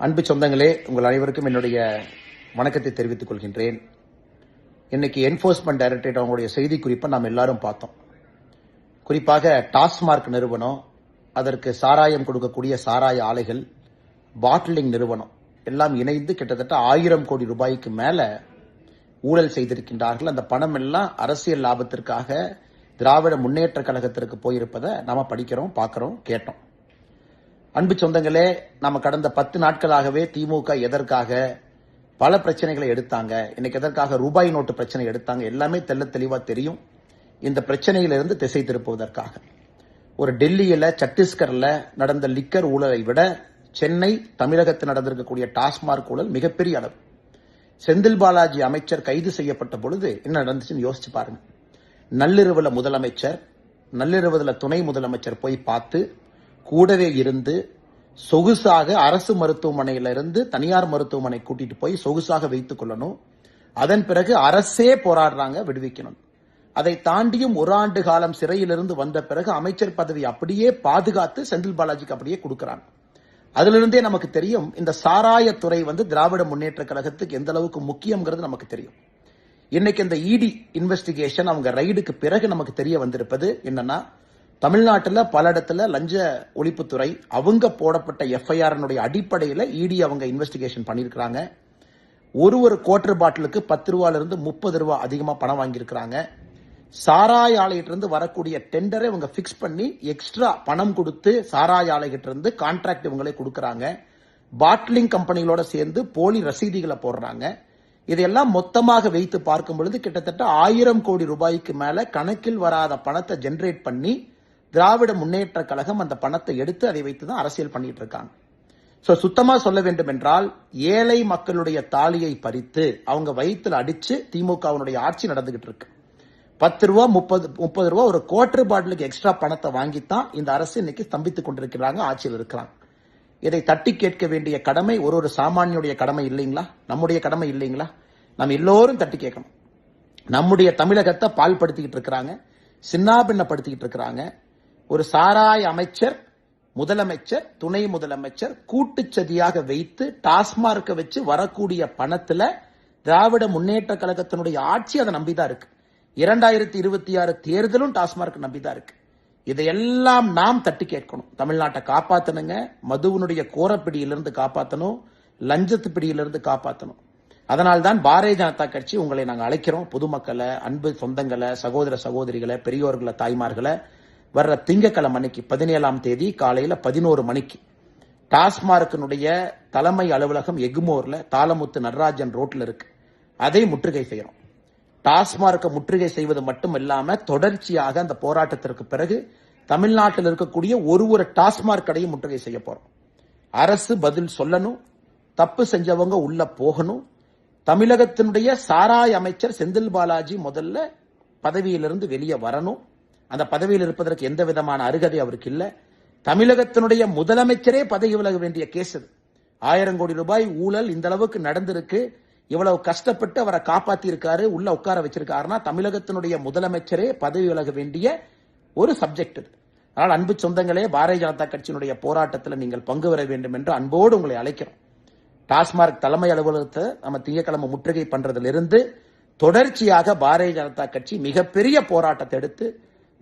அன்பு சொந்தங்களே, உங்கள் அனைவருக்கும் என்னுடைய வணக்கத்தை தெரிவித்துக் கொள்கின்றேன். இன்னைக்கு என்ஃபோர்ஸ்மெண்ட் டைரக்டரேட் அவங்களுடைய செய்தி குறிப்பை நாம் எல்லாரும் பார்த்தோம். குறிப்பாக டாஸ்மார்க் நிறுவனம், அதற்கு சாராயம் கொடுக்கக்கூடிய சாராய ஆலைகள், பாட்டிலிங் நிறுவனம் எல்லாம் இணைந்து கிட்டத்தட்ட 1000 கோடி ரூபாய்க்கு மேல ஊழல் செய்திருக்கின்றார்கள். அந்த பணம் எல்லாம் அரசியல் லாபத்திற்காக திராவிட முன்னேற்ற கழகத்திற்கு போயிருப்பதை நாம படிக்கிறோம், பார்க்கிறோம், கேட்டோம். அன்பு சொந்தங்களே, நம்ம கடந்த 10 நாட்களாகவே திமுக எதற்காக பல பிரச்சனைகளை எடுத்தாங்க, இன்னைக்கு எதற்காக ரூபாய் நோட்டு பிரச்சனை எடுத்தாங்க, எல்லாமே தெள்ள தெளிவா தெரியும். இந்த பிரச்சனையிலிருந்து திசை திருப்புவதற்காக ஒரு டெல்லியில, சத்தீஸ்கர்ல நடந்த லிக்கர் ஊழலை விட சென்னை, தமிழகத்தில் நடந்திருக்கக்கூடிய டாஸ்மார்க் ஊழல் மிகப்பெரிய அளவு. செந்தில் பாலாஜி அமைச்சர் கைது செய்யப்பட்ட பொழுது என்ன நடந்துச்சுன்னு யோசிச்சு பாருங்க. நள்ளிரவுல முதலமைச்சர், நள்ளிரவுல துணை முதலமைச்சர் போய் பார்த்து கூடவே இருந்து சொகுசாக அரசு மருத்துவமனையில இருந்து தனியார் மருத்துவமனை கூட்டிட்டு போய் சொகுசாக வைத்துக் கொள்ளணும். அதன் பிறகு அரசே போராடுறாங்க விடுவிக்கணும். அதை தாண்டியும் 1 ஆண்டு காலம் சிறையிலிருந்து வந்த பிறகு அமைச்சர் பதவி அப்படியே பாதுகாத்து செந்தில் பாலாஜிக்கு அப்படியே கொடுக்கிறாங்க. அதுல இருந்தே நமக்கு தெரியும் இந்த சாராயத்துறை திராவிட முன்னேற்ற கழகத்துக்கு எந்த அளவுக்கு முக்கியம்ங்கிறது நமக்கு தெரியும். இன்னைக்கு இந்த இடி இன்வெஸ்டிகேஷன் அவங்க ரைடுக்கு பிறகு நமக்கு தெரிய வந்திருப்பது என்னன்னா, தமிழ்நாட்டில் பல இடத்துல லஞ்ச ஒழிப்புத்துறை அவங்க போடப்பட்ட எஃப்ஐஆர் அடிப்படையில் இடி அவங்க இன்வெஸ்டிகேஷன் பண்ணிருக்காங்க. ஒரு குவார்டர் பாட்டிலுக்கு 10 ரூபாயில இருந்து 30 ரூபாய் அதிகமா பணம் வாங்கியிருக்கிறாங்க. சாராய ஆலையிட்ட இருந்து வரக்கூடிய டெண்டரை இவங்க பிக்ஸ் பண்ணி எக்ஸ்ட்ரா பணம் கொடுத்து சாராய ஆலைகிட்ட இருந்து கான்ட்ராக்ட் இவங்களே கொடுக்கறாங்க. பாட்லிங் கம்பெனிகளோட சேர்ந்து போலி ரசீதிகளை போடுறாங்க. இதையெல்லாம் மொத்தமாக வைத்து பார்க்கும் பொழுது கிட்டத்தட்ட 1000 கோடி ரூபாய்க்கு மேல கணக்கில் வராத பணத்தை ஜெனரேட் பண்ணி திராவிட முன்னேற்ற கழகம் அந்த பணத்தை எடுத்து அதை வைத்துதான் அரசியல் பண்ணிட்டு இருக்காங்க. சுத்தமா சொல்ல வேண்டும் என்றால், ஏழை மக்களுடைய தாலியை பறித்து அவங்க வயிற்றுல அடிச்சு திமுகவினுடைய ஆட்சி நடந்துகிட்டு இருக்கு. 10 ரூபா 30 ரூபா ஒரு குவார்டர் பாட்டிலுக்கு எக்ஸ்ட்ரா பணத்தை வாங்கித்தான் இந்த அரசு இன்னைக்கு ஸ்தம்பித்துக் கொண்டிருக்கிறாங்க, ஆட்சியில் இருக்கிறாங்க. இதை தட்டி கேட்க வேண்டிய கடமை ஒரு சாமானியுடைய கடமை இல்லைங்களா? நம்முடைய கடமை இல்லைங்களா? நம்ம எல்லோரும் தட்டி கேட்கணும். நம்முடைய தமிழகத்தை பால்படுத்திக்கிட்டு இருக்கிறாங்க, சின்னாபின்னப்படுத்திக்கிட்டு இருக்கிறாங்க. ஒரு சாராய அமைச்சர், முதலமைச்சர், துணை முதலமைச்சர் கூட்டுச்சதியாக வைத்து டாஸ்மார்க்க வச்சு வரக்கூடிய பணத்துல திராவிட முன்னேற்ற கழகத்தினுடைய ஆட்சி அதை நம்பிதான் இருக்கு. 2026 தேர்தலும் டாஸ்மார்க் நம்பிதான் இருக்கு. இதையெல்லாம் நாம் தட்டி கேட்கணும். தமிழ்நாட்டை காப்பாத்தணுங்க. மதுவினுடைய கோரப்பிடியிலிருந்து காப்பாற்றணும், லஞ்சத்து பிடியிலிருந்து காப்பாற்றணும். அதனால்தான் பாரதிய ஜனதா கட்சி உங்களை நாங்கள் அழைக்கிறோம். பொதுமக்களை, அன்பு சொந்தங்களை, சகோதர சகோதரிகளை, பெரியோர்களை, தாய்மார்களை வர்ற திங்கட்கிழமை அன்னைக்கு 17ஆம் தேதி காலையில 11 மணிக்கு டாஸ்மார்க்கினுடைய தலைமை அலுவலகம் எகுமோர்ல தாளமுத்து நடராஜன் ரோட்ல இருக்கு. அதை முற்றுகை செய்யறோம். டாஸ்மார்க்கை முற்றுகை செய்வது மட்டும் இல்லாம தொடர்ச்சியாக அந்த போராட்டத்திற்கு பிறகு தமிழ்நாட்டில் இருக்கக்கூடிய ஒரு டாஸ்மார்க் கடையும் முற்றுகை செய்ய போறோம். அரசு பதில் சொல்லணும். தப்பு செஞ்சவங்க உள்ள போகணும். தமிழகத்தினுடைய சாராய அமைச்சர் செந்தில் பாலாஜி முதல்ல பதவியிலிருந்து வெளியே வரணும். அந்த பதவியில் இருப்பதற்கு எந்த விதமான அருகதை அவருக்கு இல்ல. தமிழகத்தினுடைய முதலமைச்சரே பதவி விலக வேண்டிய கேஸ் இது. 1000 கோடி ரூபாய் ஊழல் இந்த அளவுக்கு நடந்திருக்கு. இவ்வளவு கஷ்டப்பட்டு அவரை காப்பாத்தி இருக்காரு, உள்ள உட்கார வச்சிருக்காருன்னா தமிழகத்தினுடைய முதலமைச்சரே பதவி விலக வேண்டிய ஒரு சப்ஜெக்ட் இது. அதனால் அன்பு சொந்தங்களே, பாரதிய ஜனதா கட்சியினுடைய போராட்டத்தில் நீங்கள் பங்கு பெற வேண்டும் என்று அன்போடு உங்களை அழைக்கிறோம். டாஸ்மார்க் தலைமை அலுவலகத்தை நம்ம திங்கட்கிழமை முற்றுகை பண்றதிலிருந்து தொடர்ச்சியாக பாரதிய ஜனதா கட்சி மிகப்பெரிய போராட்டத்தை எடுத்து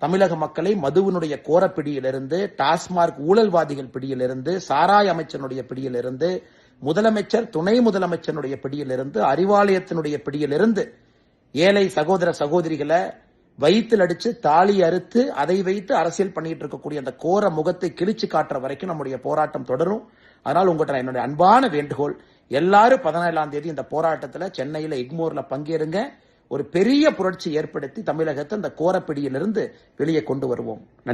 தமிழக மக்களை மதுவினுடைய கோரப்பிடியிலிருந்து, டாஸ்மார்க் ஊழல்வாதிகள் பிடியிலிருந்து, சாராய அமைச்சனுடைய பிடியிலிருந்து, முதலமைச்சர், துணை முதலமைச்சருடைய பிடியிலிருந்து, அறிவாலயத்தினுடைய பிடியிலிருந்து ஏழை சகோதர சகோதரிகளை வயிற்றில் அடிச்சு தாலி அறுத்து அதை வைத்து அரசியல் பண்ணிட்டு இருக்கக்கூடிய அந்த கோர முகத்தை கிழிச்சு காட்டுற வரைக்கும் நம்முடைய போராட்டம் தொடரும். அதனால் உங்கள்கிட்ட என்னுடைய அன்பான வேண்டுகோள், எல்லாரும் 17ஆம் தேதி இந்த போராட்டத்தில் சென்னையில எக்மோர்ல பங்கேறுங்க. ஒரு பெரிய புரட்சி ஏற்படுத்தி தமிழகத்தை அந்த கோரப்பிடியிலிருந்து வெளியே கொண்டு வருவோம். நன்றி.